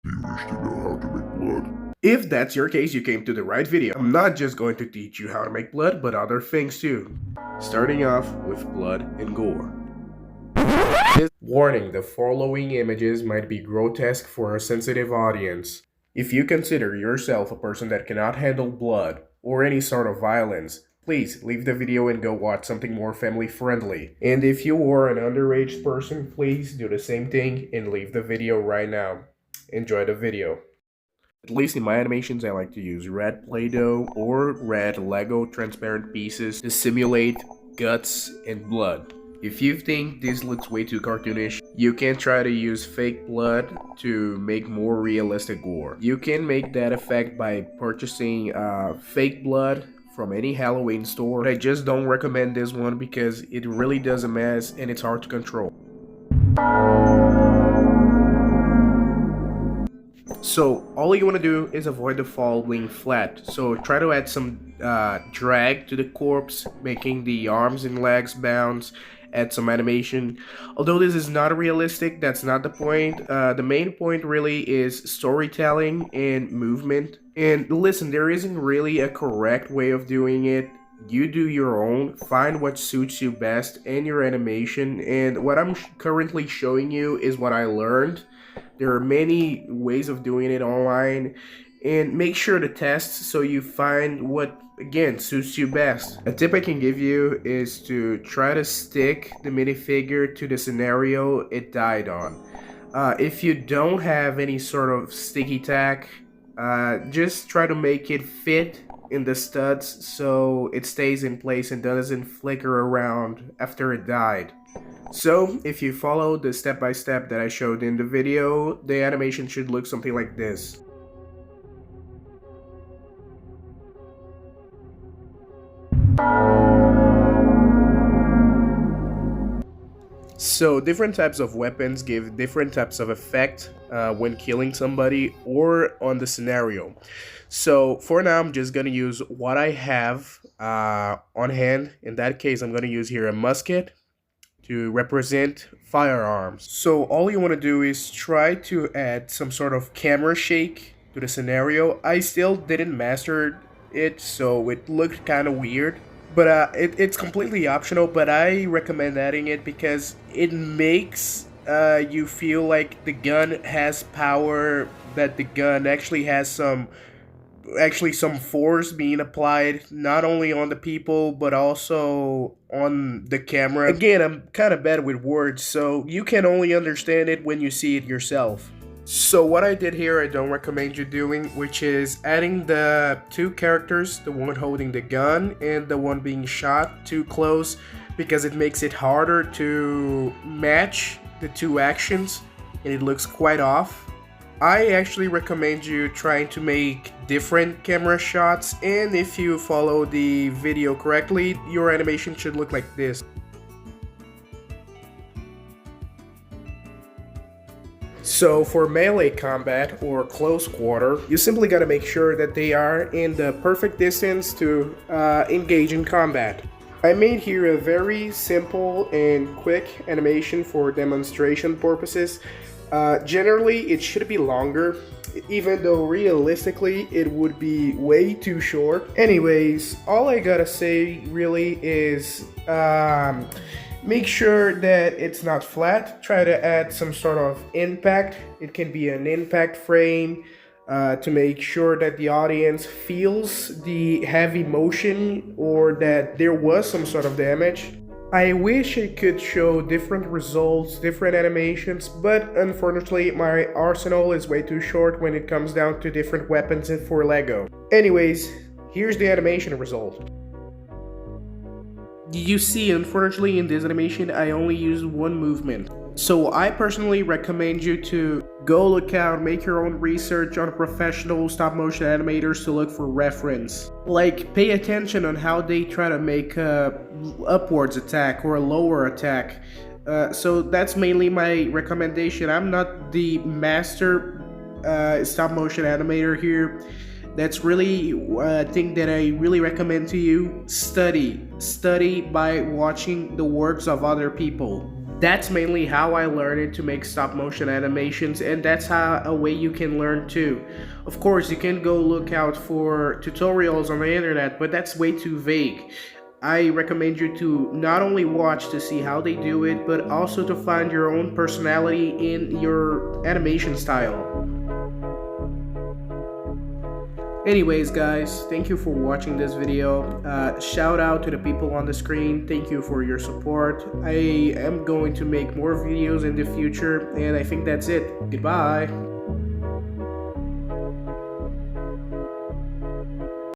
Do you wish to know how to make blood? If that's your case, you came to the right video. I'm not just going to teach you how to make blood, but other things too. Starting off with blood and gore. Warning, the following images might be grotesque for a sensitive audience. If you consider yourself a person that cannot handle blood or any sort of violence, please leave the video and go watch something more family friendly. And if you are an underage person, please do the same thing and leave the video right now. Enjoy the video. At least in my animations, I like to use red Play-Doh or red Lego transparent pieces to simulate guts and blood. If you think this looks way too cartoonish, you can try to use fake blood to make more realistic gore. You can make that effect by purchasing fake blood from any Halloween store. But I just don't recommend this one because it really does a mess and it's hard to control. So all you want to do is avoid the fall being flat. So try to add some drag to the corpse, making the arms and legs bounce. Add some animation. Although this is not realistic, that's not the point. The main point really is storytelling and movement. And listen, there isn't really a correct way of doing it. You do your own, find what suits you best and your animation. And what I'm currently showing you is what I learned. There are many ways of doing it online, and make sure to test so you find what, again, suits you best. A tip I can give you is to try to stick the minifigure to the scenario it died on. If you don't have any sort of sticky tack, just try to make it fit in the studs so it stays in place and doesn't flicker around after it died. So, if you follow the step-by-step that I showed in the video, the animation should look something like this. So, different types of weapons give different types of effect when killing somebody or on the scenario. So, for now, I'm just gonna use what I have on hand. In that case, I'm gonna use here a musket to represent firearms. So all you want to do is try to add some sort of camera shake to the scenario. I still didn't master it, so it looked kind of weird. But it's completely optional, but I recommend adding it because it makes you feel like the gun has power, that the gun actually has some force being applied not only on the people but also on the camera. Again, I'm kind of bad with words, so you can only understand it when you see it yourself. So what I did here, I don't recommend you doing, which is adding the two characters, the one holding the gun and the one being shot, too close, because it makes it harder to match the two actions and it looks quite off. I actually recommend you trying to make different camera shots, and if you follow the video correctly, your animation should look like this. So for melee combat or close quarter, you simply gotta make sure that they are in the perfect distance to engage in combat. I made here a very simple and quick animation for demonstration purposes. Generally, it should be longer, even though realistically it would be way too short. Anyways, all I gotta say really is make sure that it's not flat. Try to add some sort of impact. It can be an impact frame to make sure that the audience feels the heavy motion or that there was some sort of damage. I wish I could show different results, different animations, but unfortunately my arsenal is way too short when it comes down to different weapons for Lego. Anyways, here's the animation result. You see, unfortunately in this animation I only used one movement. So I personally recommend you to go look out, make your own research on professional stop motion animators to look for reference. Like, pay attention on how they try to make a upwards attack or a lower attack. So that's mainly my recommendation. I'm not the master stop motion animator here. That's really a thing that I really recommend to you. Study by watching the works of other people. That's mainly how I learned to make stop motion animations, and that's how a way you can learn too. Of course, you can go look out for tutorials on the internet, but that's way too vague. I recommend you to not only watch to see how they do it, but also to find your own personality in your animation style. Anyways, guys, thank you for watching this video. Shout out to the people on the screen. Thank you for your support. I am going to make more videos in the future, and I think that's it. Goodbye.